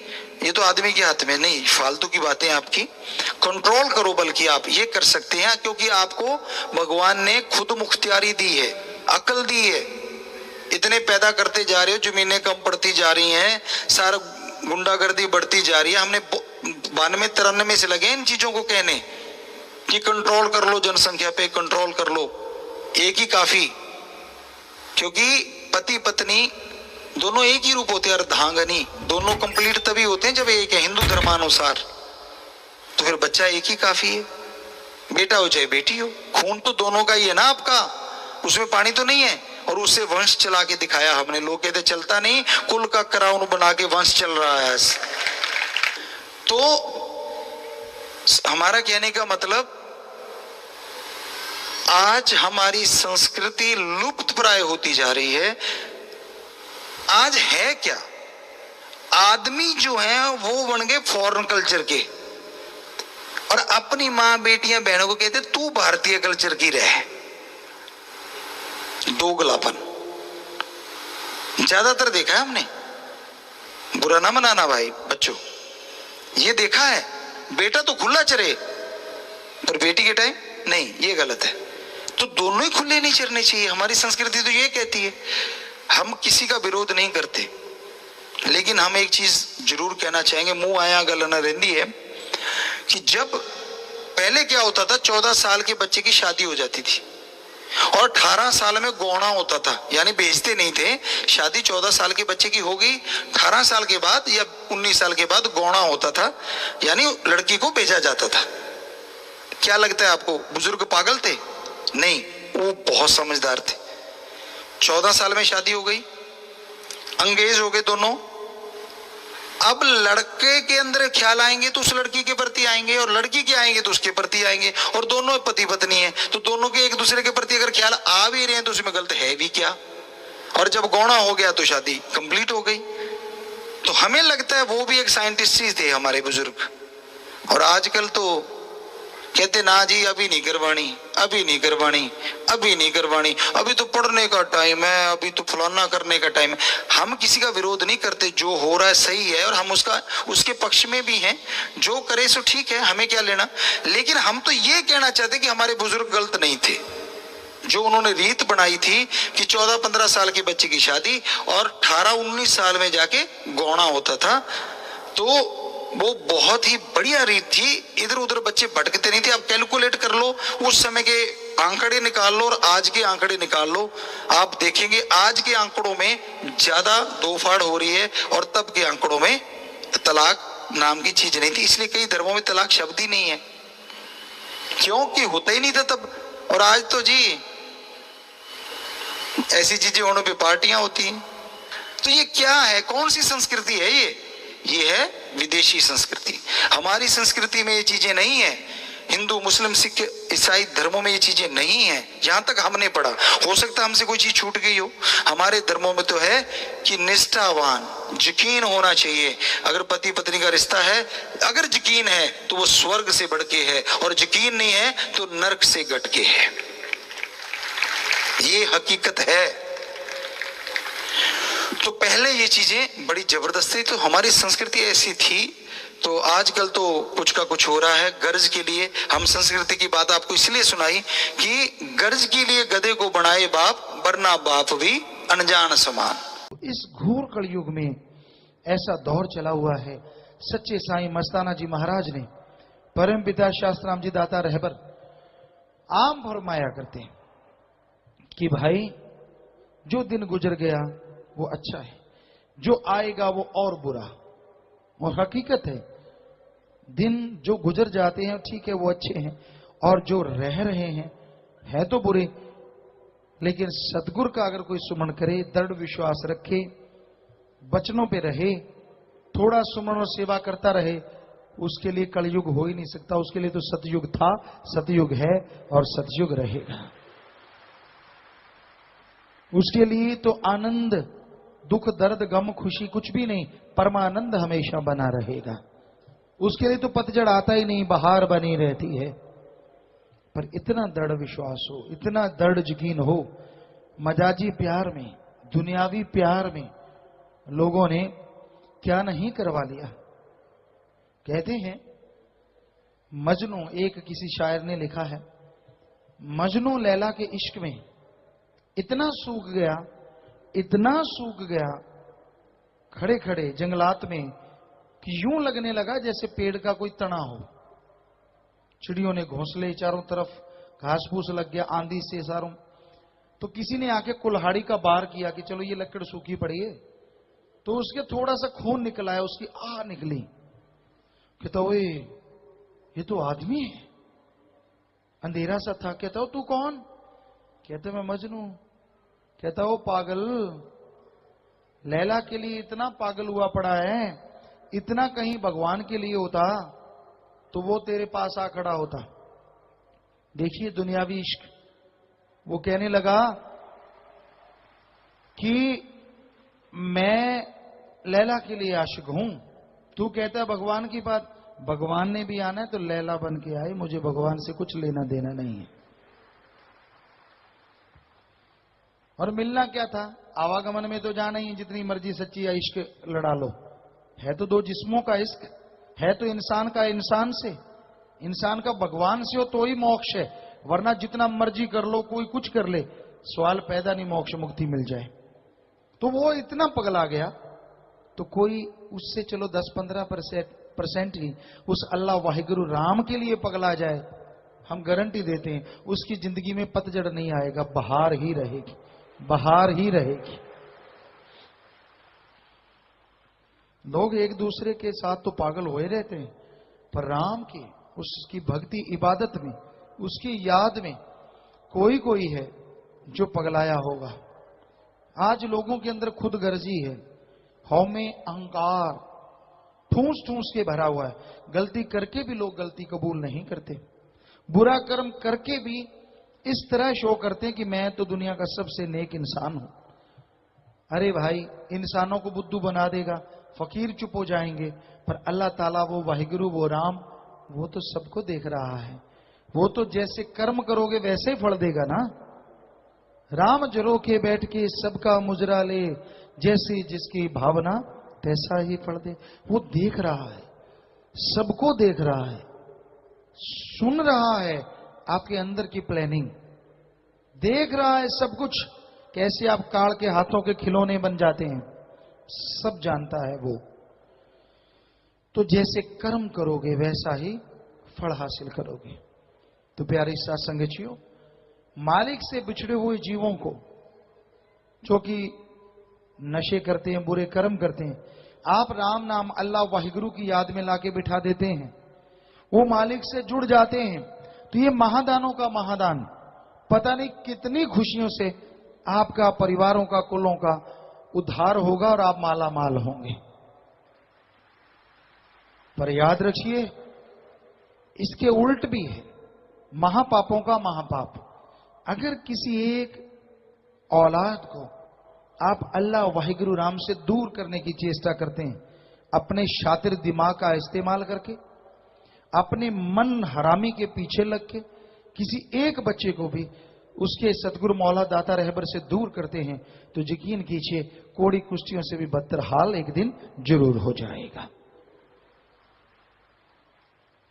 ये तो आदमी के हाथ में, नहीं, फालतू की बातें आपकी। कंट्रोल करो, बल्कि आप ये कर सकते हैं क्योंकि आपको भगवान ने खुद मुख्तियारी दी है, अकल दी है। इतने पैदा करते जा रहे हो, जमीनें कम पड़ती जा रही हैं, सारा गुंडागर्दी बढ़ती जा रही है। हमने 92-93 से लगे इन चीजों को कहने कि कंट्रोल कर लो, जनसंख्या पे कंट्रोल कर लो, एक ही काफी। क्योंकि पति पत्नी दोनों एक ही रूप होते हैं, अर्धांगनी, दोनों कंप्लीट तभी होते हैं जब एक है हिंदू धर्मानुसार। तो फिर बच्चा एक ही काफी है, बेटा हो चाहे बेटी हो, खून तो दोनों का ही है ना आपका, उसमें पानी तो नहीं है। और उससे वंश चला के दिखाया हमने। लोग कहते चलता नहीं, कुल का क्राउन बना के वंश चल रहा है। तो हमारा कहने का मतलब आज हमारी संस्कृति लुप्त प्राय होती जा रही है। आज है क्या, आदमी जो है वो बन गए फॉरेन कल्चर के, और अपनी मां बेटियां बहनों को कहते तू भारतीय कल्चर की रह। दोगलापन ज्यादातर देखा है हमने, बुरा ना मनाना भाई बच्चों, ये देखा है। बेटा तो खुला चरे पर बेटी के टाइम नहीं, ये गलत है। तो दोनों ही खुले नहीं चरने चाहिए। हमारी संस्कृति तो ये कहती है। हम किसी का विरोध नहीं करते, लेकिन हम एक चीज जरूर कहना चाहेंगे, मुंह आया गल न रहती है, कि जब पहले क्या होता था, 14 साल के बच्चे की शादी हो जाती थी और 18 साल में गौना होता था, यानी बेचते नहीं थे। शादी 14 साल के बच्चे की हो गई, 18 साल के बाद या 19 साल के बाद गौना होता था, यानी लड़की को बेचा जाता था। क्या लगता है आपको, बुजुर्ग पागल थे? नहीं, वो बहुत समझदार थे। 14 साल में शादी हो गई, अंगेज हो गए दोनों। अब लड़के के अंदर ख्याल आएंगे तो उस लड़की के प्रति आएंगे, और लड़की के आएंगे तो उसके प्रति आएंगे, और दोनों पति पत्नी हैं तो दोनों के एक दूसरे के प्रति अगर ख्याल आ भी रहे हैं तो उसमें गलत है भी क्या। और जब गौना हो गया तो शादी कंप्लीट हो गई। तो हमें लगता है वो भी एक साइंटिस्ट ही थे हमारे बुजुर्ग। और आजकल तो कहते ना जी अभी नहीं करवानी, अभी नहीं करवानी, अभी नहीं करवानी, अभी तो पढ़ने का टाइम है, अभी तो फलाना करने का टाइम है। हम किसी का विरोध नहीं करते, जो हो रहा है सही है और हम उसके पक्ष में भी हैं। जो करे सो ठीक है, हमें क्या लेना। लेकिन हम तो ये कहना चाहते कि हमारे बुजुर्ग गलत नहीं थे। जो उन्होंने रीत बनाई थी कि 14-15 साल के बच्चे की शादी और 18-19 साल में जाके गौना होता था, तो वो बहुत ही बढ़िया रीत थी। इधर उधर बच्चे भटकते नहीं थे। आप कैलकुलेट कर लो, उस समय के आंकड़े निकाल लो और आज के आंकड़े निकाल लो, आप देखेंगे आज के आंकड़ों में ज्यादा दोफाड़ हो रही है और तब के आंकड़ों में तलाक नाम की चीज नहीं थी। इसलिए कई धर्मों में तलाक शब्द ही नहीं है, क्योंकि होता ही नहीं था तब। और आज तो जी ऐसी चीजें होने पे पार्टियां होती हैं। तो ये क्या है, कौन सी संस्कृति है ये है विदेशी संस्कृति। हमारी संस्कृति में ये चीजें नहीं है। हिंदू, मुस्लिम, सिख, ईसाई धर्मों में ये चीजें नहीं है, जहां तक हमने पढ़ा। हो सकता है हमसे कोई चीज छूट गई हो। हमारे धर्मों में तो है कि निष्ठावान, यकीन होना चाहिए। अगर पति पत्नी का रिश्ता है, अगर यकीन है तो वो स्वर्ग से बढ़ के है, और यकीन नहीं है तो नरक से घट के है। ये हकीकत है। तो पहले ये चीजें बड़ी जबरदस्ती, तो हमारी संस्कृति ऐसी थी। तो आजकल तो कुछ का कुछ हो रहा है गर्ज के लिए। हम संस्कृति की बात आपको इसलिए सुनाई कि गर्ज के लिए गधे को बनाए बाप, वरना बाप भी अनजान समान। इस घोर कलयुग में ऐसा दौर चला हुआ है। सच्चे साईं मस्ताना जी महाराज ने, परम पिता शास्त्राम जी दाता रहबर, आम फरमाया करते हैं कि भाई जो दिन गुजर गया वो अच्छा है, जो आएगा वो और बुरा। और हकीकत है, दिन जो गुजर जाते हैं ठीक है वो अच्छे हैं, और जो रह रहे हैं है तो बुरे। लेकिन सतगुरु का अगर कोई सुमन करे, दृढ़ विश्वास रखे, वचनों पे रहे, थोड़ा सुमरण और सेवा करता रहे, उसके लिए कलयुग हो ही नहीं सकता। उसके लिए तो सतयुग था, सतयुग है और सतयुग रहेगा। उसके लिए तो आनंद, दुख, दर्द, गम, खुशी कुछ भी नहीं, परमानंद हमेशा बना रहेगा। उसके लिए तो पतझड़ आता ही नहीं, बहार बनी रहती है। पर इतना दृढ़ विश्वास हो, इतना दृढ़ यकीन हो, मजाजी प्यार में, दुनियावी प्यार में लोगों ने क्या नहीं करवा लिया। कहते हैं मजनू, एक किसी शायर ने लिखा है, मजनू लैला के इश्क में इतना सूख गया, इतना सूख गया खड़े खड़े जंगलात में कि यूं लगने लगा जैसे पेड़ का कोई तना हो। चिड़ियों ने घोंसले, चारों तरफ घास फूस लग गया आंधी से सारों। तो किसी ने आके कुल्हाड़ी का बार किया कि चलो ये लकड़ सूखी पड़ी है, तो उसके थोड़ा सा खून निकला है, उसकी आह निकली। कहता ओए ये तो आदमी है, अंधेरा सा था। कहता हो तू कौन? कहते मैं मजनू। कहता हो पागल, लैला के लिए इतना पागल हुआ पड़ा है, इतना कहीं भगवान के लिए होता तो वो तेरे पास आ खड़ा होता। देखिए दुनियावी इश्क। वो कहने लगा कि मैं लैला के लिए आशिक हूं, तू कहता है भगवान की बात। भगवान ने भी आना है तो लैला बन के आई, मुझे भगवान से कुछ लेना देना नहीं है। और मिलना क्या था? आवागमन में तो जाना ही, जितनी मर्जी सच्ची इश्क लड़ा लो। है तो दो जिस्मों का इश्क, है तो इंसान का इंसान से, इंसान का भगवान से हो तो ही मोक्ष है, वरना जितना मर्जी कर लो, कोई कुछ कर ले, सवाल पैदा नहीं मोक्ष मुक्ति मिल जाए। तो वो इतना पगला गया, तो कोई उससे चलो 10-15% ही उस अल्लाह वाहिगुरु राम के लिए पगला जाए, हम गारंटी देते हैं उसकी जिंदगी में पतझड़ नहीं आएगा, बहार ही रहेगी, बहार ही रहेगी। लोग एक दूसरे के साथ तो पागल हुए रहते हैं, पर राम की, उसकी भक्ति इबादत में, उसकी याद में कोई कोई है जो पगलाया होगा। आज लोगों के अंदर खुद गर्जी है, हौमे, अहंकार ठूस ठूस के भरा हुआ है। गलती करके भी लोग गलती कबूल नहीं करते, बुरा कर्म करके भी इस तरह शो करते हैं कि मैं तो दुनिया का सबसे नेक इंसान हूं। अरे भाई, इंसानों को बुद्धू बना देगा, फकीर चुप हो जाएंगे, पर अल्लाह ताला, वो वाहिगुरु, वो राम, वो तो सबको देख रहा है। वो तो जैसे कर्म करोगे वैसे ही फल देगा ना। राम जरो के बैठ के सबका मुजरा ले, जैसे जिसकी भावना तैसा ही फल दे। वो देख रहा है, सबको देख रहा है, सुन रहा है आपके अंदर की प्लानिंग, देख रहा है सब कुछ, कैसे आप काड़ के हाथों के खिलौने बन जाते हैं, सब जानता है वो। तो जैसे कर्म करोगे वैसा ही फल हासिल करोगे। तो प्यारे साथ संगतियों, मालिक से बिछड़े हुए जीवों को, जो कि नशे करते हैं, बुरे कर्म करते हैं, आप राम नाम, अल्लाह वाहिगुरु की याद में लाके बिठा देते हैं, वो मालिक से जुड़ जाते हैं। तो ये महादानों का महादान, पता नहीं कितनी खुशियों से आपका, परिवारों का, कुलों का उद्धार होगा और आप माला माल होंगे। पर याद रखिए, इसके उल्ट भी है, महापापों का महापाप। अगर किसी एक औलाद को आप अल्लाह वाहिगुरु राम से दूर करने की चेष्टा करते हैं, अपने शातिर दिमाग का इस्तेमाल करके, अपने मन हरामी के पीछे लग के किसी एक बच्चे को भी उसके सतगुरु मौला दाता रहबर से दूर करते हैं, तो यकीन कीजिए कोड़ी कुश्तियों से भी बदतर हाल एक दिन जरूर हो जाएगा।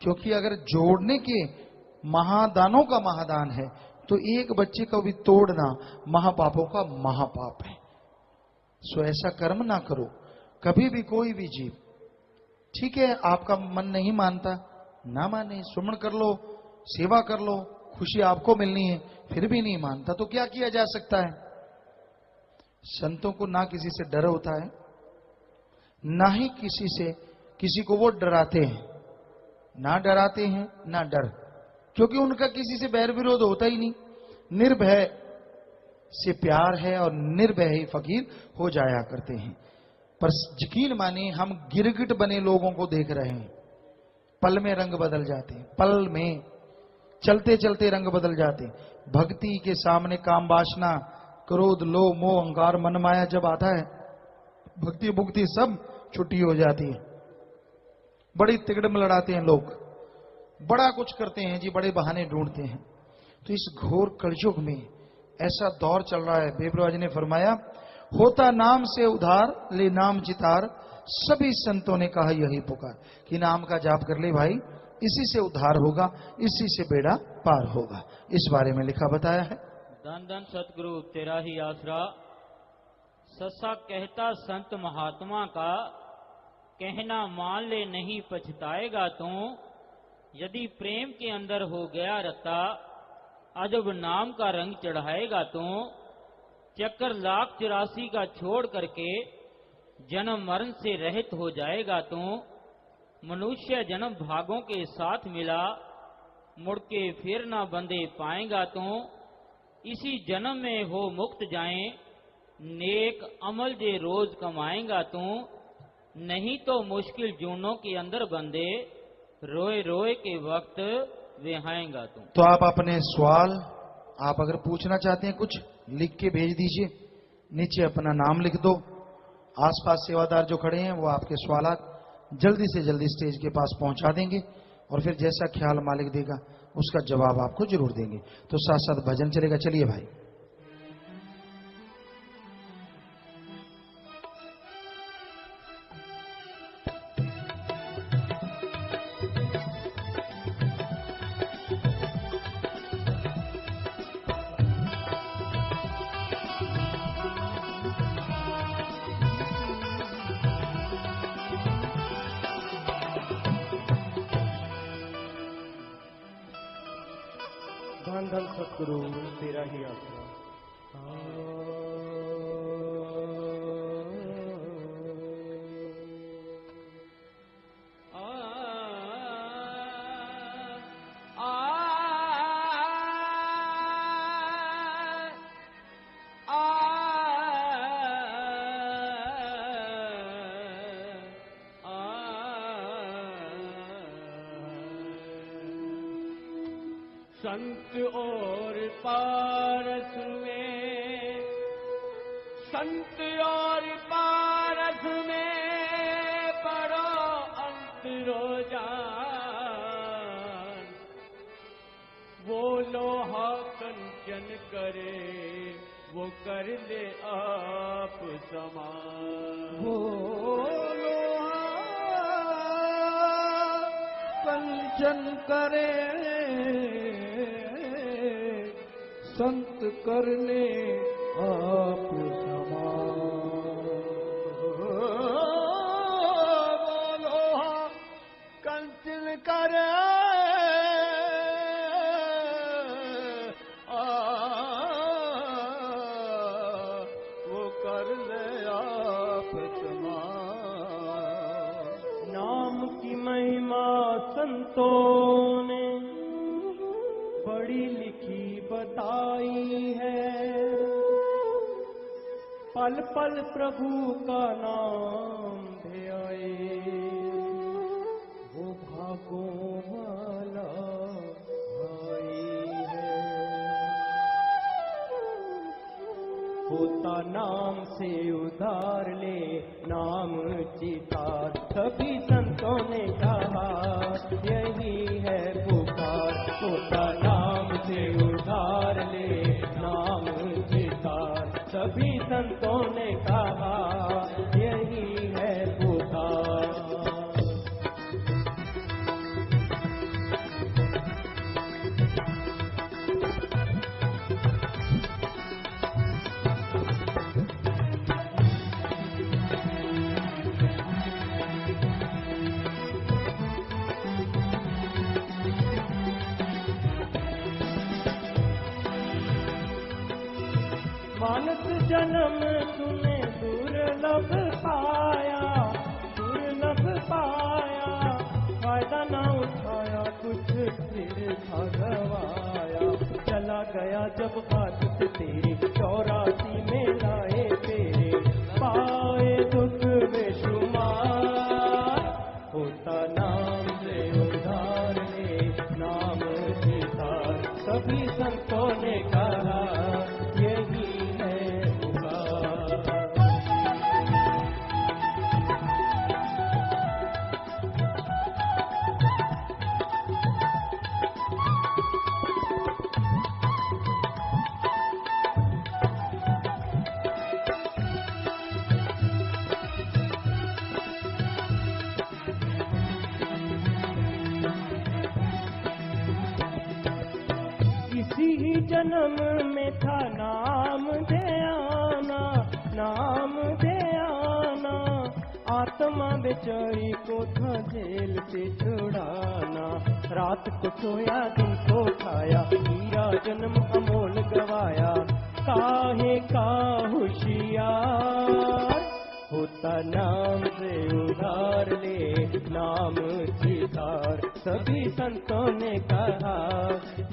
क्योंकि अगर जोड़ने के महादानों का महादान है, तो एक बच्चे को भी तोड़ना महापापों का महापाप है। सो ऐसा कर्म ना करो कभी भी, कोई भी जीव। ठीक है, आपका मन नहीं मानता, ना माने, सुमन कर लो, सेवा कर लो, खुशी आपको मिलनी है, फिर भी नहीं मानता तो क्या किया जा सकता है? संतों को ना किसी से डर होता है, ना ही किसी को वो डराते हैं, ना डराते हैं ना डर, क्योंकि उनका किसी से बैर विरोध होता ही नहीं। निर्भय से प्यार है और निर्भय ही फकीर हो जाया करते हैं। पर यकीन मानिए हम गिरगिट बने लोगों को देख रहे हैं। पल में रंग बदल जाते हैं, पल में चलते चलते रंग बदल जाते हैं। भक्ति के सामने काम वासना, क्रोध, लोभ, मोह, अहंकार, मन माया जब आता है, भक्ति भुक्ति सब छुट्टी हो जाती है। बड़ी तिगड़म लड़ाते हैं लोग, बड़ा कुछ करते हैं जी, बड़े बहाने ढूंढते हैं। तो इस घोर कलयुग में ऐसा दौर चल रहा है। बेबरवाज ने फरमाया, होता नाम से उधार, ले नाम चितार, सभी संतों ने कहा यही पुकार, कि नाम का जाप कर ले भाई, इसी से उद्धार होगा, इसी से बेड़ा पार होगा। इस बारे में लिखा बताया है। धन धन सतगुरु तेरा ही आसरा, ससा कहता संत महात्मा का, कहना मान ले नहीं पछताएगा तू, यदि प्रेम के अंदर हो गया रता, अजब नाम का रंग चढ़ाएगा तू, चक्कर 1,84 का छोड़ करके जन्म मरण से रहित हो जाएगा तू, मनुष्य जन्म भागों के साथ मिला, मुड़ के फिर ना बंदे पाएगा तू, इसी जन्म में हो मुक्त जाए, नेक अमल जे रोज कमाएगा तू, नहीं तो मुश्किल जूनों के अंदर बंदे, रोए रोए के वक्त विहाएगा तू। तो आप अपने सवाल, आप अगर पूछना चाहते हैं कुछ, लिख के भेज दीजिए, नीचे अपना नाम लिख दो। आसपास सेवादार जो खड़े हैं वो आपके सवालात जल्दी से जल्दी स्टेज के पास पहुंचा देंगे, और फिर जैसा ख्याल मालिक देगा उसका जवाब आपको जरूर देंगे। तो साथ साथ भजन चलेगा। चलिए भाई। धन धन सतगुरु तेरा ही आसरा। संत और पारस में, संत और पारस में बड़ो अंतरो जान, वो लोहा कंचन करे वो कर ले आप समान। वो लोहा कंचन करे संत करने आप समान। बोलो कंचन करे वो कर ले आप समान। नाम की महिमा संतों ने बड़ी लिखी बताई है, पल पल प्रभु का नाम ध्याए वो भागों वाला भाई है। होता नाम से उधार ले नाम चितार, सभी संतों ने कहा यही है पुकार। होता नाम से उधार ले नाम चितार, सभी संतों ने कहा यही है पुकार। मानस जन्म तूने दुर्लभ पाया, दुर्लभ पाया, फायदा ना उठाया कुछ फिर भगवाया। चला गया जब हाथ से तेरे 84 में लाए तेरे, पाए दुख सभी संतों ने कहा यही है पुकार। इसी जन्म में था नाम दे आना, नाम दे आना, आत्मा बेचारी को था जेल से छुड़ाना। रात को सोया दिन को खाया, हीरा जन्म अमोल गवाया, काहे का होशियार होता नाम से उधार ले, नाम चितार। सभी संतों ने कहा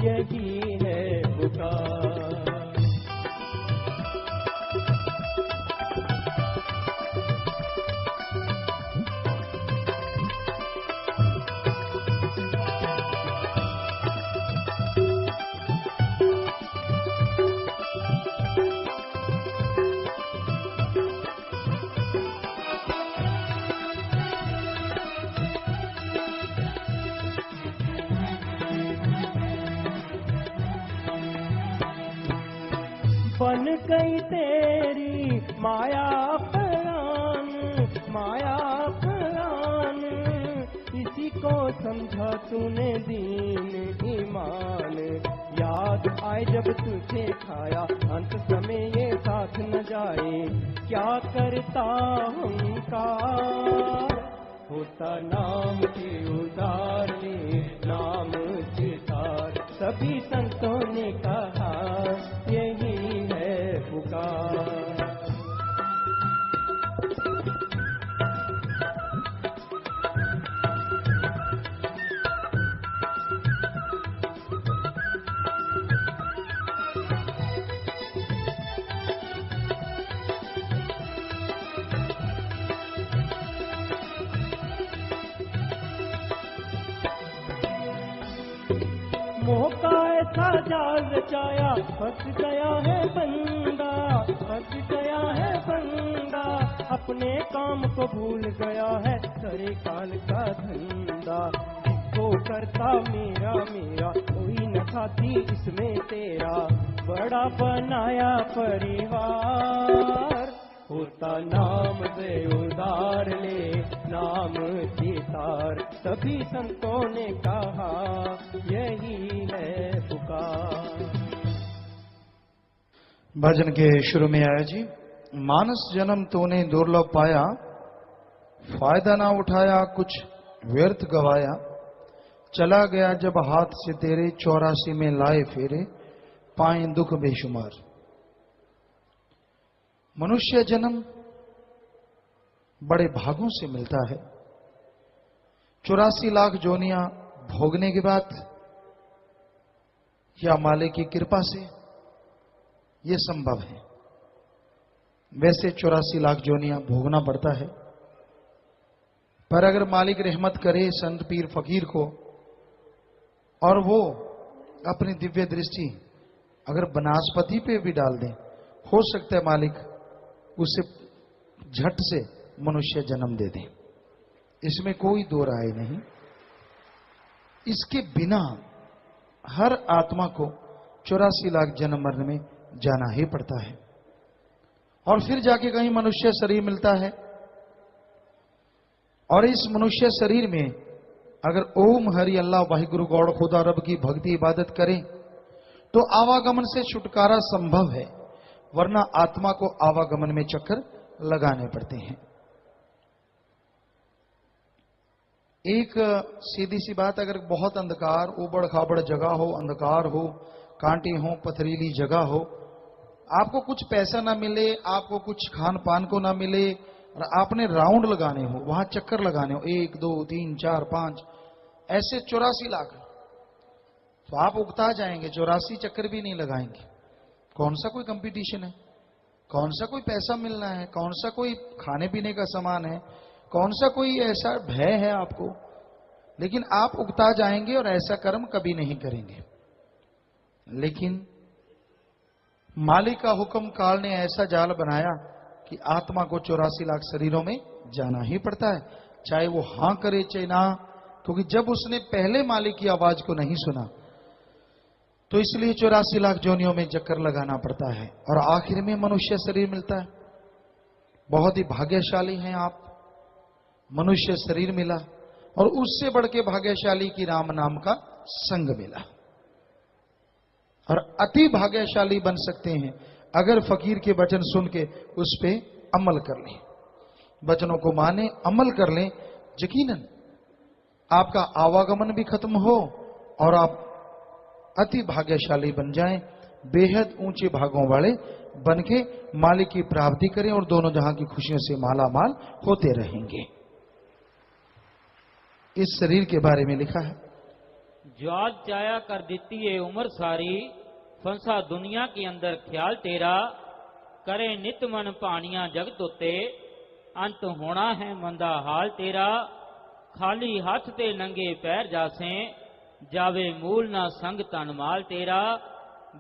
यही है पुकार। बन गई तेरी माया फरान, माया फरान, इसी को समझा तूने दीन ईमान। याद आए जब तुझे खाया, अंत समय ये साथ न जाए, क्या करता हंकार होता नाम के उदार ले, नाम चितार। सभी संतों ने कहा यही है पुकार। मोह का ऐसा जाल रचाया, फंस गया है बंदा, फंस गया है बंदा, अपने काम को भूल गया है, करे काल का धंधा। इसको करता मेरा मेरा, कोई न खाती इसमें तेरा, बड़ा बनाया परिवार होता नाम से उधार ले, नाम चितार। सभी संतों ने कहा यही है पुकार। भजन के शुरू में आया जी, मानस जन्म तूने दुर्लभ पाया, फायदा ना उठाया कुछ व्यर्थ गवाया। चला गया जब हाथ से तेरे, 84 में लाए फेरे, पाए दुख बेशुमार। मनुष्य जन्म बड़े भागों से मिलता है। 84 लाख जोनियां भोगने के बाद या मालिक की कृपा से यह संभव है। वैसे 84 लाख जोनियां भोगना पड़ता है, पर अगर मालिक रहमत करे संत पीर फकीर को, और वो अपनी दिव्य दृष्टि अगर बनास्पति पे भी डाल दें, हो सकता है मालिक उसे झट से मनुष्य जन्म दे दें। इसमें कोई दो राय नहीं। इसके बिना हर आत्मा को 84 लाख जन्म मरण में जाना ही पड़ता है, और फिर जाके कहीं मनुष्य शरीर मिलता है। और इस मनुष्य शरीर में अगर ओम हरि अल्लाह वाहिगुरु गौड़ खुदा रब की भक्ति इबादत करें तो आवागमन से छुटकारा संभव है, वरना आत्मा को आवागमन में चक्कर लगाने पड़ते हैं। एक सीधी सी बात, अगर बहुत अंधकार, उबड़ खाबड़ जगह हो, अंधकार हो, कांटे हो, पथरीली जगह हो, आपको कुछ पैसा ना मिले, आपको कुछ खान पान को ना मिले, और आपने राउंड लगाने हो, वहां चक्कर लगाने हो, 1 2 3 4 5 ऐसे 84 लाख, तो आप उगता जाएंगे, 84 चक्कर भी नहीं लगाएंगे। कौन सा कोई कंपटीशन है, कौन सा कोई पैसा मिलना है, कौन सा कोई खाने पीने का सामान है, कौन सा कोई ऐसा भय है आपको। लेकिन आप उगता जाएंगे और ऐसा कर्म कभी नहीं करेंगे। लेकिन मालिक का हुक्म काल ने ऐसा जाल बनाया कि आत्मा को 84 लाख शरीरों में जाना ही पड़ता है, चाहे वो हां करे चाहे ना, क्योंकि जब उसने पहले मालिक की आवाज को नहीं सुना तो इसलिए 84 लाख जोनियों में चक्कर लगाना पड़ता है और आखिर में मनुष्य शरीर मिलता है। बहुत ही भाग्यशाली हैं आप, मनुष्य शरीर मिला और उससे बढ़ के भाग्यशाली की राम नाम का संग मिला। और अति भाग्यशाली बन सकते हैं अगर फकीर के वचन सुन के उस पे अमल कर लें, वचनों को माने, अमल कर लें। यकीनन आपका आवागमन भी खत्म हो और आप अति भाग्यशाली बन जाएं, बेहद ऊंचे भागों वाले बन के मालिक की प्राप्ति करें और दोनों जहां की खुशियों से माला माल होते रहेंगे। इस शरीर के बारे में लिखा है, ज्वाल चाया कर देती है उम्र सारी, फंसा दुनिया के अंदर ख्याल तेरा, करे नित मन पानियां जगत उते, अंत होना है मंदा हाल तेरा, खाली हाथ ते नंगे पैर जासे, जावे मूल ना संग तन माल तेरा,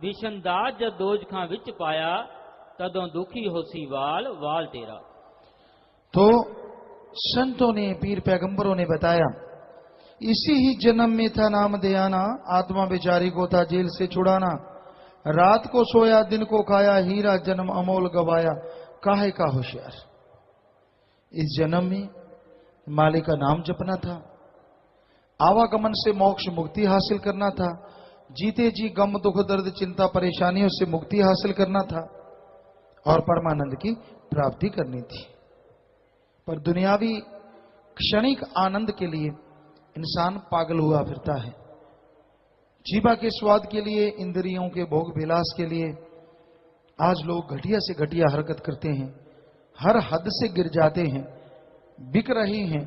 विशनदाज जद दोजखां विच पाया, तदों दुखी होसी वाल वाल तेरा। तो संतों ने, पीर पैगंबरों ने बताया, इसी ही जन्म में था नाम दयाना, आत्मा बेचारी को था जेल से छुड़ाना, रात को सोया दिन को खाया, हीरा जन्म अमोल गवाया, काहे का होशियार। इस जन्म में मालिक का नाम जपना था, आवागमन से मोक्ष मुक्ति हासिल करना था, जीते जी गम दुख दर्द चिंता परेशानियों से मुक्ति हासिल करना था और परमानंद की प्राप्ति करनी थी। पर दुनियावी क्षणिक आनंद के लिए इंसान पागल हुआ फिरता है, जीवा के स्वाद के लिए, इंद्रियों के भोग विलास के लिए आज लोग घटिया से घटिया हरकत करते हैं, हर हद से गिर जाते हैं, बिक रहे हैं।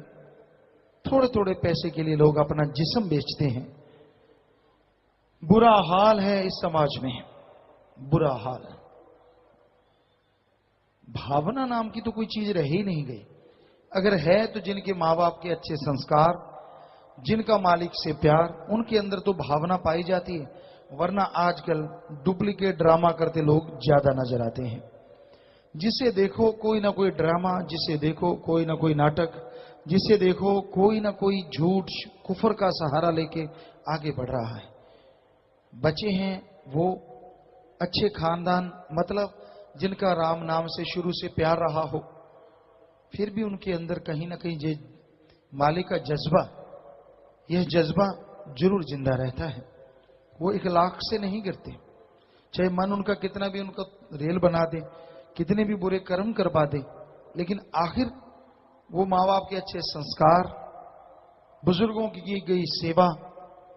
थोड़े थोड़े पैसे के लिए लोग अपना जिस्म बेचते हैं। बुरा हाल है इस समाज में, बुरा हाल। भावना नाम की तो कोई चीज रह ही नहीं गई। अगर है तो जिनके माँ बाप के अच्छे संस्कार, जिनका मालिक से प्यार, उनके अंदर तो भावना पाई जाती है, वरना आजकल डुप्लीकेट ड्रामा करते लोग ज्यादा नजर आते हैं। जिसे देखो कोई ना कोई ड्रामा, जिसे देखो कोई ना कोई नाटक, जिसे देखो कोई ना कोई झूठ कुफर का सहारा लेके आगे बढ़ रहा है। बच्चे हैं वो अच्छे खानदान, मतलब जिनका राम नाम से शुरू से प्यार रहा हो, फिर भी उनके अंदर कहीं ना कहीं जे मालिक का जज्बा, यह जज्बा जरूर जिंदा रहता है। वो इखलाक से नहीं गिरते, चाहे मन उनका कितना भी उनका रेल बना दे, कितने भी बुरे कर्म करवा दे, लेकिन आखिर वो माँ बाप के अच्छे संस्कार, बुजुर्गों की की गई सेवा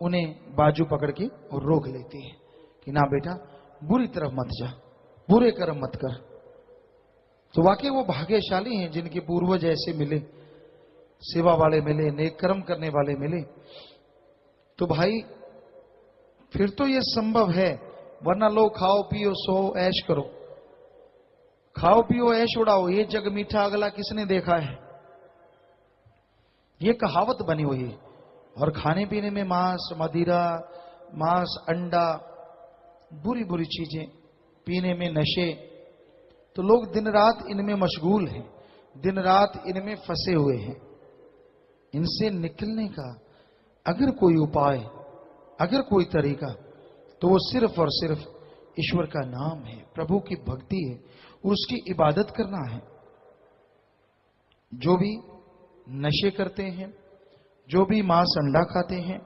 उन्हें बाजू पकड़ के और रोक लेती है कि ना बेटा बुरी तरफ मत जा, बुरे कर्म मत कर। तो वाकई वो भाग्यशाली हैं जिनके पूर्वज ऐसे मिले, सेवा वाले मिले, नेक कर्म करने वाले मिले। तो भाई फिर तो ये संभव है, वरना लोग खाओ पियो सो ऐश करो, खाओ पियो ऐश उड़ाओ, ये जग मीठा अगला किसने देखा है, ये कहावत बनी हुई है। और खाने पीने में मांस मदिरा, मांस अंडा, बुरी बुरी चीजें, पीने में नशे, तो लोग दिन रात इनमें मशगूल हैं, दिन रात इनमें फंसे हुए हैं। इनसे निकलने का अगर कोई उपाय, अगर कोई तरीका, तो वो सिर्फ और सिर्फ ईश्वर का नाम है, प्रभु की भक्ति है, उसकी इबादत करना है। जो भी नशे करते हैं, जो भी मांस अंडा खाते हैं,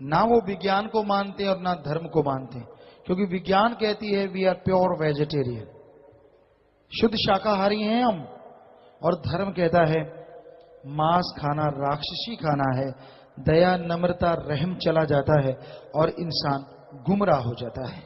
ना वो विज्ञान को मानते और ना धर्म को मानते, क्योंकि विज्ञान कहती है वी आर प्योर वेजिटेरियन, शुद्ध शाकाहारी हैं हम, और धर्म कहता है मांस खाना राक्षसी खाना है, दया नम्रता रहम चला जाता है और इंसान गुमराह हो जाता है।